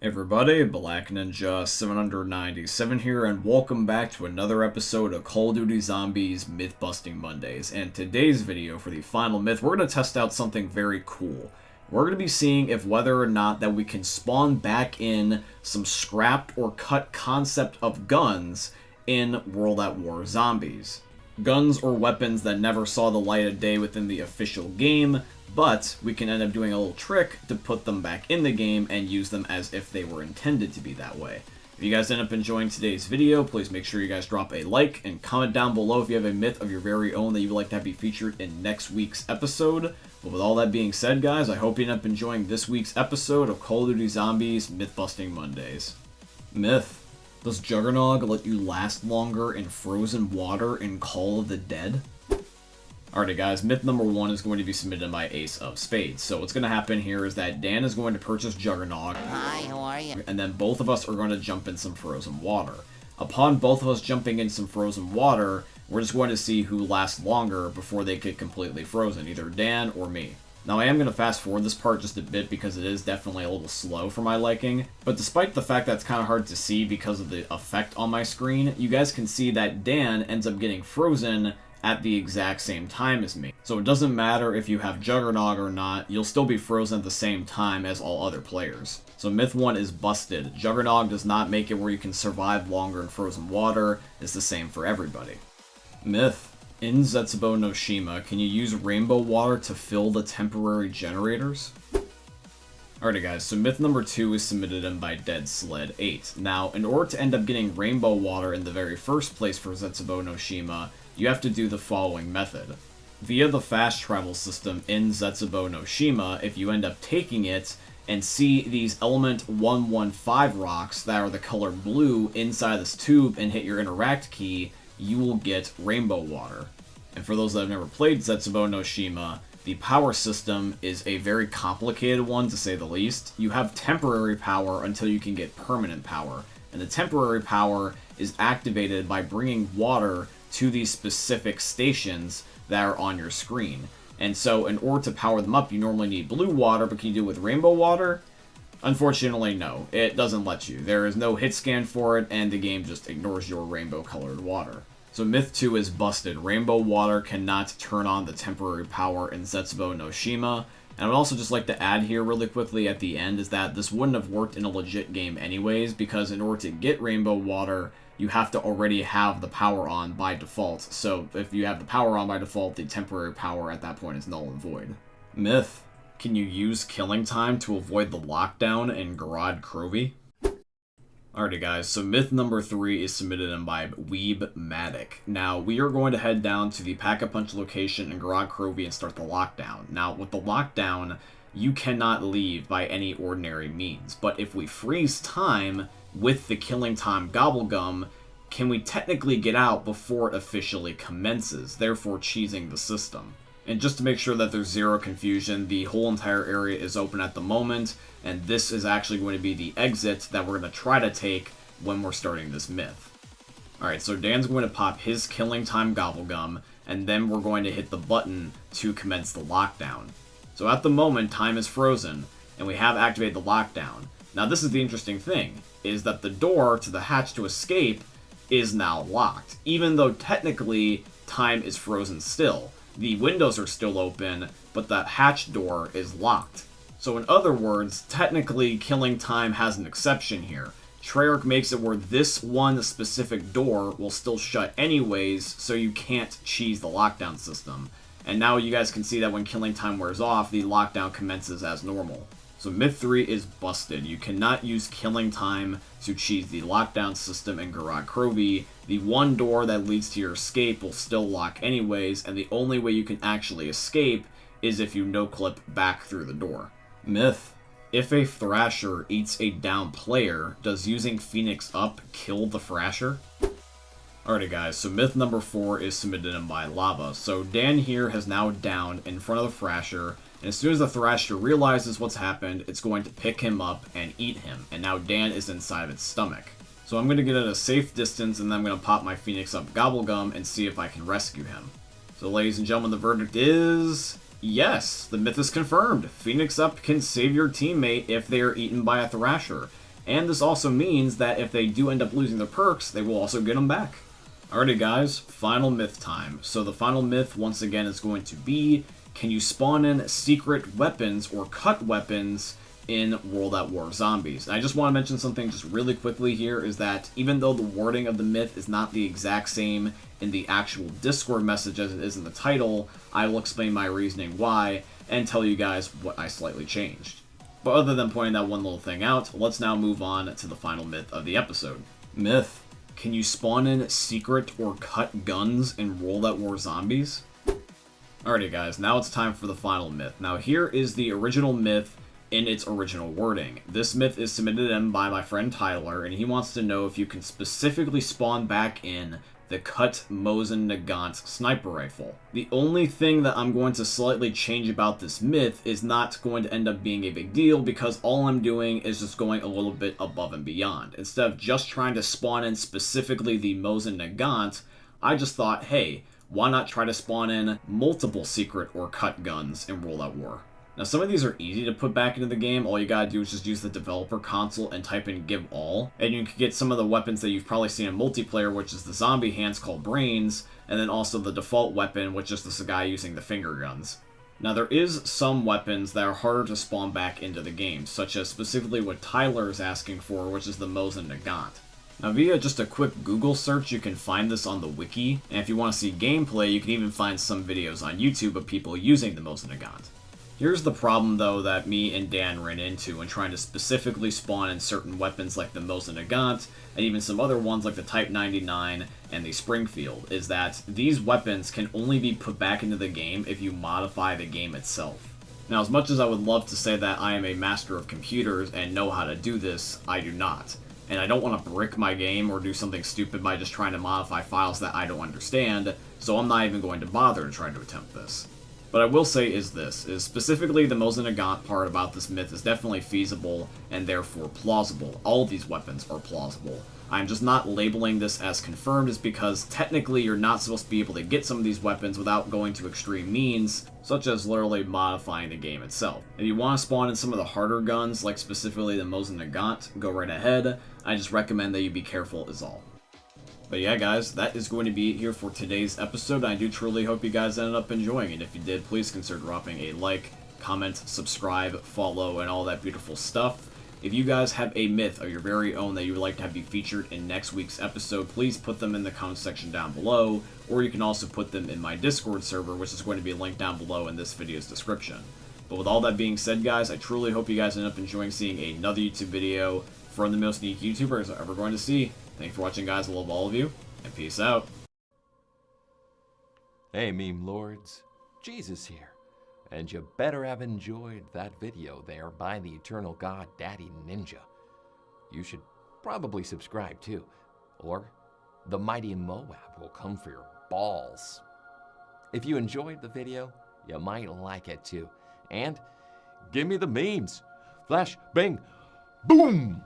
Everybody, Black Ninja 797 here, and welcome back to another episode of Call of Duty Zombies Myth-Busting Mondays. And today's video, for the final myth, we're going to test out something very cool. We're going to be seeing if whether or not that we can spawn back in some scrapped or cut concept of guns in World at War Zombies. Guns or weapons that never saw the light of day within the official game, but we can end up doing a little trick to put them back in the game and use them as if they were intended to be that way. If you guys end up enjoying today's video, please make sure you guys drop a like and comment down below if you have a myth of your very own that you would like to have be featured in next week's episode. But with all that being said, guys, I hope you end up enjoying this week's episode of Call of Duty Zombies Myth-Busting Mondays. Myth: does Juggernog let you last longer in frozen water in Call of the Dead? Alrighty guys, myth number 1 is going to be submitted by Ace of Spades. So what's going to happen here is that Dan is going to purchase Juggernog. Hi, how are you? And then both of us are going to jump in some frozen water. Upon both of us jumping in some frozen water, we're just going to see who lasts longer before they get completely frozen, either Dan or me. Now I am going to fast forward this part just a bit because it is definitely a little slow for my liking, but despite the fact that it's kind of hard to see because of the effect on my screen, you guys can see that Dan ends up getting frozen at the exact same time as me. So it doesn't matter if you have Juggernog or not, you'll still be frozen at the same time as all other players. So myth 1 is busted. Juggernog does not make it where you can survive longer in frozen water. It's the same for everybody. Myth: in Zetsubo no Shima, can you use rainbow water to fill the temporary generators? Alrighty guys, so myth number 2 is submitted in by Dead Sled 8. Now, in order to end up getting rainbow water in the very first place for Zetsubo no Shima, you have to do the following method. Via the fast travel system in Zetsubo no Shima, if you end up taking it and see these element 115 rocks that are the color blue inside this tube and hit your interact key, you will get rainbow water. And for those that have never played Zetsubo no Shima, the power system is a very complicated one, to say the least. You have temporary power until you can get permanent power, and the temporary power is activated by bringing water to these specific stations that are on your screen. And so in order to power them up, you normally need blue water, but can you do it with rainbow water? Unfortunately, no. It doesn't let you. There is no hit scan for it, and the game just ignores your rainbow colored water. So myth 2 is busted. Rainbow water cannot turn on the temporary power in Zetsubo no Shima. And I would also just like to add here really quickly at the end is that this wouldn't have worked in a legit game anyways, because in order to get rainbow water, you have to already have the power on by default. So if you have the power on by default, the temporary power at that point is null and void. Myth: can you use killing time to avoid the lockdown in Krovi? Alrighty guys, so myth number 3 is submitted in by Weebmatic. Now, we are going to head down to the Pack-a-Punch location in Krovi and start the lockdown. Now, with the lockdown, you cannot leave by any ordinary means. But if we freeze time with the killing time gobblegum, can we technically get out before it officially commences, therefore cheesing the system? And just to make sure that there's zero confusion, the whole entire area is open at the moment, and this is actually going to be the exit that we're going to try to take when we're starting this myth. Alright, so Dan's going to pop his killing time gobblegum, and then we're going to hit the button to commence the lockdown. So at the moment, time is frozen, and we have activated the lockdown. Now this is the interesting thing, is that the door to the hatch to escape is now locked, even though technically time is frozen still. The windows are still open, but that hatch door is locked. So in other words, technically killing time has an exception here. Treyarch makes it where this one specific door will still shut anyways, so you can't cheese the lockdown system. And now you guys can see that when killing time wears off, the lockdown commences as normal. So myth 3 is busted. You cannot use killing time to cheese the lockdown system in Krovi. The one door that leads to your escape will still lock anyways, and the only way you can actually escape is if you no-clip back through the door. Myth: if a Thrasher eats a down player, does using Phoenix Up kill the Thrasher? Alrighty guys, so myth number 4 is submitted in by Lava. So Dan here has now downed in front of the Thrasher, and as soon as the Thrasher realizes what's happened, it's going to pick him up and eat him, and now Dan is inside of its stomach. So I'm going to get at a safe distance, and then I'm going to pop my Phoenix Up Gobblegum and see if I can rescue him. So ladies and gentlemen, the verdict is yes, the myth is confirmed. Phoenix Up can save your teammate if they are eaten by a Thrasher. And this also means that if they do end up losing their perks, they will also get them back. Alrighty guys, final myth time. So the final myth, once again, is going to be, can you spawn in secret weapons or cut weapons in World at War Zombies? And I just want to mention something just really quickly here, is that even though the wording of the myth is not the exact same in the actual Discord message as it is in the title, I will explain my reasoning why and tell you guys what I slightly changed. But other than pointing that one little thing out, let's now move on to the final myth of the episode. Myth: can you spawn in secret or cut guns in World at War Zombies? Alrighty guys, now it's time for the final myth. Now here is the original myth in its original wording. This myth is submitted in by my friend Tyler, and he wants to know if you can specifically spawn back in the cut Mosin Nagant sniper rifle. The only thing that I'm going to slightly change about this myth is not going to end up being a big deal, because all I'm doing is just going a little bit above and beyond. Instead of just trying to spawn in specifically the Mosin Nagant, I just thought, hey, why not try to spawn in multiple secret or cut guns in World at War? Now, some of these are easy to put back into the game. All you gotta do is just use the developer console and type in give all, and you can get some of the weapons that you've probably seen in multiplayer, which is the zombie hands called brains, and then also the default weapon, which is this guy using the finger guns. Now, there is some weapons that are harder to spawn back into the game, such as specifically what Tyler is asking for, which is the Mosin Nagant. Now, via just a quick Google search, you can find this on the wiki, and if you want to see gameplay, you can even find some videos on YouTube of people using the Mosin Nagant. Here's the problem, though, that me and Dan ran into when trying to specifically spawn in certain weapons like the Mosin Nagant, and even some other ones like the Type 99 and the Springfield, is that these weapons can only be put back into the game if you modify the game itself. Now, as much as I would love to say that I am a master of computers and know how to do this, I do not. And I don't want to brick my game or do something stupid by just trying to modify files that I don't understand, so I'm not even going to bother to try to attempt this. But I will say is specifically the Mosin Nagant part about this myth is definitely feasible and therefore plausible. All of these weapons are plausible. I'm just not labeling this as confirmed is because technically you're not supposed to be able to get some of these weapons without going to extreme means, such as literally modifying the game itself. If you want to spawn in some of the harder guns, like specifically the Mosin Nagant, go right ahead. I just recommend that you be careful is all. But yeah, guys, that is going to be it here for today's episode. I do truly hope you guys ended up enjoying it. If you did, please consider dropping a like, comment, subscribe, follow, and all that beautiful stuff. If you guys have a myth of your very own that you would like to have be featured in next week's episode, please put them in the comment section down below, or you can also put them in my Discord server, which is going to be linked down below in this video's description. But with all that being said, guys, I truly hope you guys end up enjoying seeing another YouTube video from the most unique YouTubers I'm ever going to see. Thanks for watching, guys. I love all of you, and peace out. Hey, meme lords. Jesus here. And you better have enjoyed that video there by the Eternal God Daddy Ninja. You should probably subscribe too, or the mighty Moab will come for your balls. If you enjoyed the video, you might like it too. And give me the memes. Flash, bang, boom!